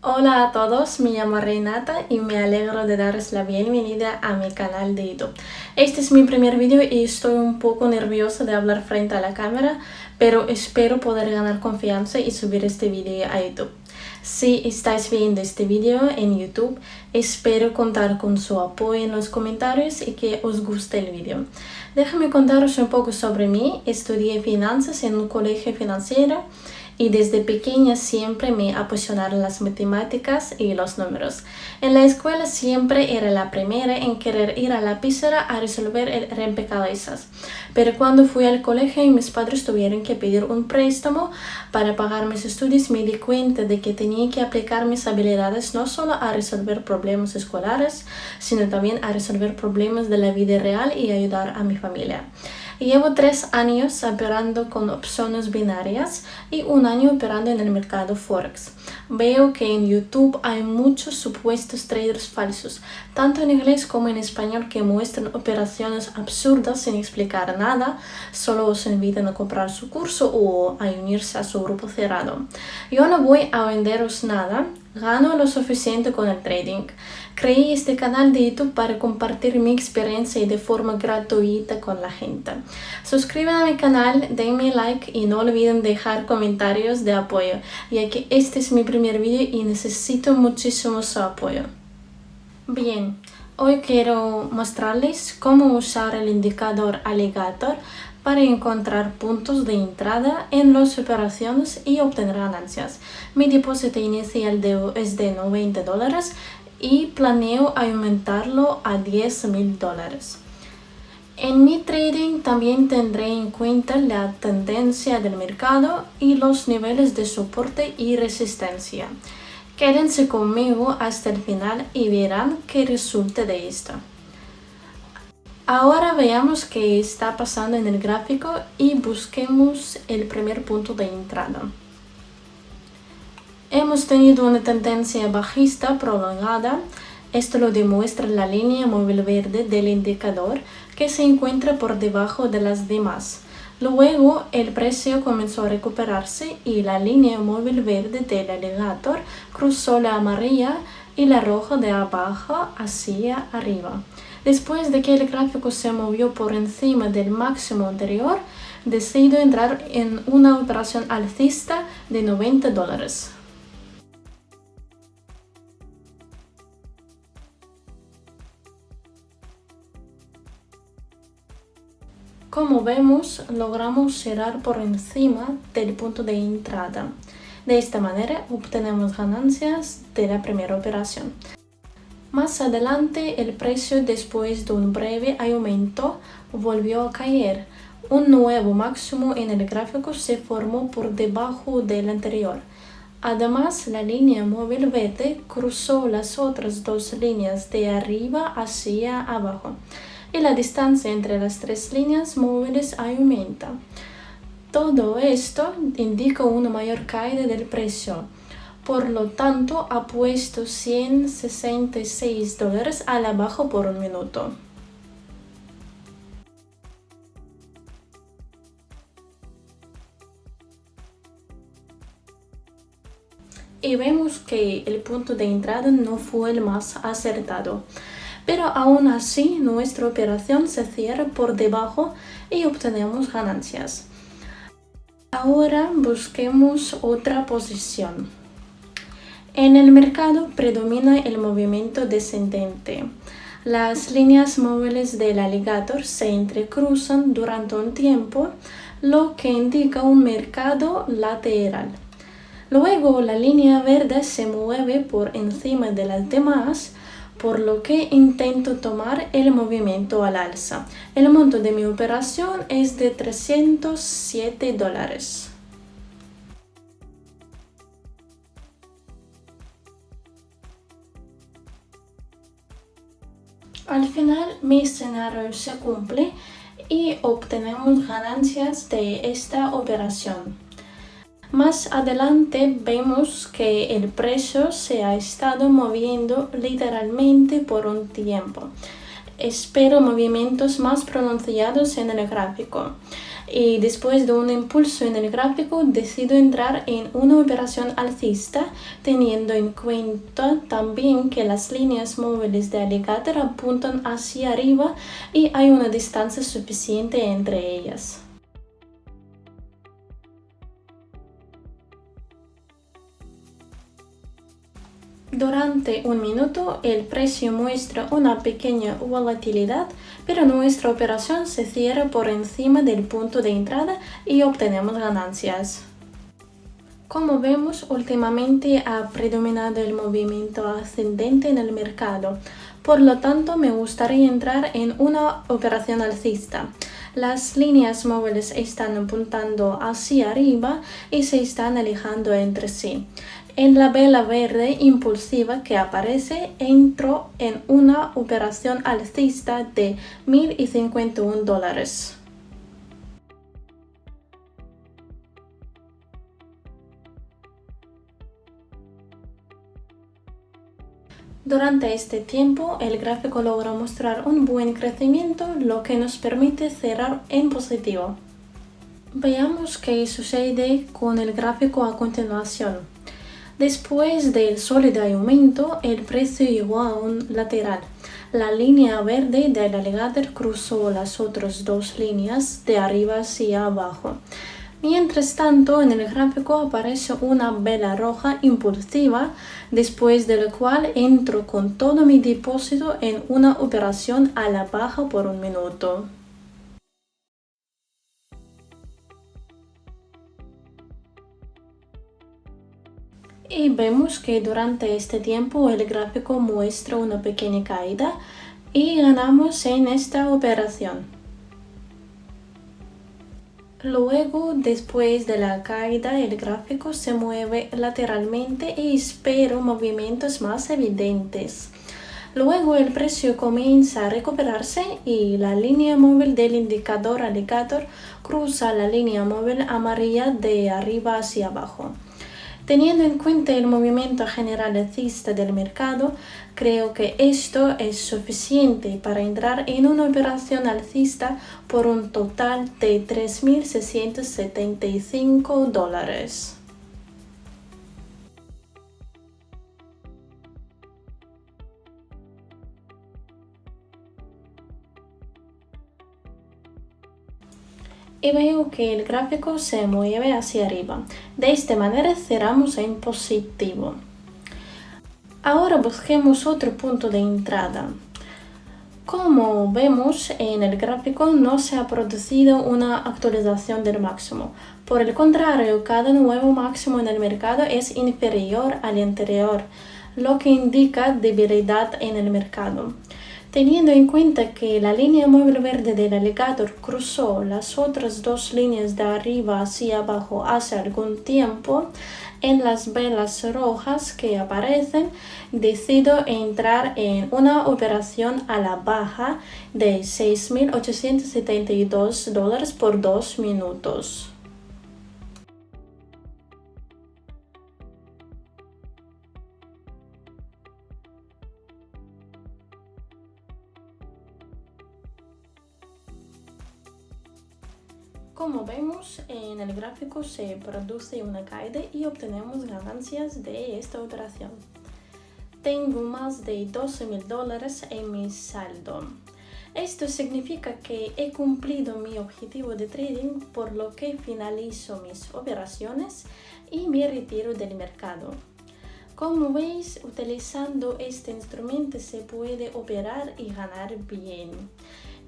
Hola a todos, me llamo Renata y me alegro de darles la bienvenida a mi canal de YouTube. Este es mi primer vídeo y estoy un poco nerviosa de hablar frente a la cámara, pero espero poder ganar confianza y subir este vídeo a YouTube. Si estáis viendo este vídeo en YouTube, espero contar con su apoyo en los comentarios y que os guste el vídeo. Déjame contaros un poco sobre mí. Estudié finanzas en un colegio financiero y desde pequeña siempre me apasionaron las matemáticas y los números. En la escuela siempre era la primera en querer ir a la pizarra a resolver el rompecabezas. Pero cuando fui al colegio y mis padres tuvieron que pedir un préstamo para pagar mis estudios, me di cuenta de que tenía que aplicar mis habilidades no solo a resolver problemas escolares, sino también a resolver problemas de la vida real y ayudar a mi familia. Llevo 3 años operando con opciones binarias y 1 año operando en el mercado Forex. Veo que en YouTube hay muchos supuestos traders falsos, tanto en inglés como en español, que muestran operaciones absurdas sin explicar nada, solo os invitan a comprar su curso o a unirse a su grupo cerrado. Yo no voy a venderos nada. Gano lo suficiente con el trading. Creé este canal de YouTube para compartir mi experiencia y de forma gratuita con la gente. Suscríbanse a mi canal, denme like y no olviden dejar comentarios de apoyo, ya que este es mi primer vídeo y necesito muchísimo su apoyo. Bien, hoy quiero mostrarles cómo usar el indicador Alligator para encontrar puntos de entrada en las operaciones y obtener ganancias. Mi depósito inicial es de $90 y planeo aumentarlo a $10,000. En mi trading también tendré en cuenta la tendencia del mercado y los niveles de soporte y resistencia. Quédense conmigo hasta el final y verán qué resulta de esto. Ahora veamos qué está pasando en el gráfico y busquemos el primer punto de entrada. Hemos tenido una tendencia bajista prolongada. Esto lo demuestra la línea móvil verde del indicador, que se encuentra por debajo de las demás. Luego el precio comenzó a recuperarse y la línea móvil verde del Alligator cruzó la amarilla y la roja de abajo hacia arriba. Después de que el gráfico se movió por encima del máximo anterior, decido entrar en una operación alcista de $90. Como vemos, logramos cerrar por encima del punto de entrada. De esta manera obtenemos ganancias de la primera operación. Más adelante, el precio, después de un breve aumento, volvió a caer. Un nuevo máximo en el gráfico se formó por debajo del anterior. Además, la línea móvil verde cruzó las otras dos líneas de arriba hacia abajo, y la distancia entre las 3 líneas móviles aumenta. Todo esto indica una mayor caída del precio. Por lo tanto, ha puesto $166 al abajo por un minuto. Y vemos que el punto de entrada no fue el más acertado. Pero aún así, nuestra operación se cierra por debajo y obtenemos ganancias. Ahora busquemos otra posición. En el mercado predomina el movimiento descendente. Las líneas móviles del Alligator se entrecruzan durante un tiempo, lo que indica un mercado lateral. Luego la línea verde se mueve por encima de las demás, por lo que intento tomar el movimiento al alza. El monto de mi operación es de $307. Al final mi escenario se cumple y obtenemos ganancias de esta operación. Más adelante vemos que el precio se ha estado moviendo literalmente por un tiempo. Espero movimientos más pronunciados en el gráfico. y después de un impulso en el gráfico decido entrar en una operación alcista, teniendo en cuenta también que las líneas móviles de Alligator apuntan hacia arriba y hay una distancia suficiente entre ellas. Durante un minuto el precio muestra una pequeña volatilidad, pero nuestra operación se cierra por encima del punto de entrada y obtenemos ganancias. Como vemos, últimamente ha predominado el movimiento ascendente en el mercado, por lo tanto me gustaría entrar en una operación alcista. Las líneas móviles están apuntando hacia arriba y se están alejando entre sí. En la vela verde impulsiva que aparece, entro en una operación alcista de $1.051. Durante este tiempo, el gráfico logra mostrar un buen crecimiento, lo que nos permite cerrar en positivo. Veamos qué sucede con el gráfico a continuación. Después del sólido aumento, el precio llegó a un lateral. La línea verde del Alligator cruzó las otras dos líneas de arriba hacia abajo. Mientras tanto, en el gráfico aparece una vela roja impulsiva, después de la cual entro con todo mi depósito en una operación a la baja por un minuto. Y vemos que durante este tiempo el gráfico muestra una pequeña caída y ganamos en esta operación. Luego, después de la caída, el gráfico se mueve lateralmente y espero movimientos más evidentes. Luego el precio comienza a recuperarse y la línea móvil del indicador Alligator cruza la línea móvil amarilla de arriba hacia abajo. Teniendo en cuenta el movimiento general alcista del mercado, creo que esto es suficiente para entrar en una operación alcista por un total de $3.675. Y veo que el gráfico se mueve hacia arriba. De esta manera cerramos en positivo. Ahora busquemos otro punto de entrada. Como vemos en el gráfico, no se ha producido una actualización del máximo. Por el contrario, cada nuevo máximo en el mercado es inferior al anterior, lo que indica debilidad en el mercado. Teniendo en cuenta que la línea móvil verde del Alligator cruzó las otras dos líneas de arriba hacia abajo hace algún tiempo, en las velas rojas que aparecen, decido entrar en una operación a la baja de $6.872 por 2 minutos. Como vemos, en el gráfico se produce una caída y obtenemos ganancias de esta operación. Tengo más de $12.000 en mi saldo. Esto significa que he cumplido mi objetivo de trading, por lo que finalizo mis operaciones y me retiro del mercado. Como veis, utilizando este instrumento se puede operar y ganar bien.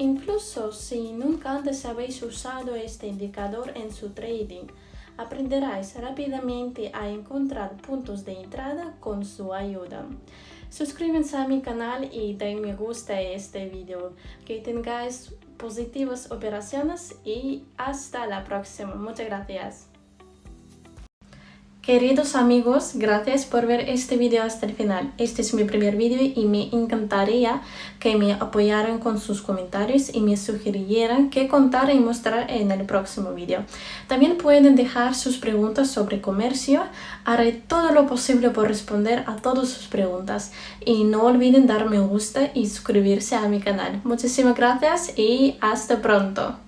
Incluso si nunca antes habéis usado este indicador en su trading, aprenderás rápidamente a encontrar puntos de entrada con su ayuda. Suscríbanse a mi canal y den me gusta a este video. Que tengáis positivas operaciones y hasta la próxima. Muchas gracias. Queridos amigos, gracias por ver este video hasta el final. Este es mi primer video y me encantaría que me apoyaran con sus comentarios y me sugirieran qué contar y mostrar en el próximo video. También pueden dejar sus preguntas sobre comercio. Haré todo lo posible por responder a todas sus preguntas. Y no olviden dar me gusta y suscribirse a mi canal. Muchísimas gracias y hasta pronto.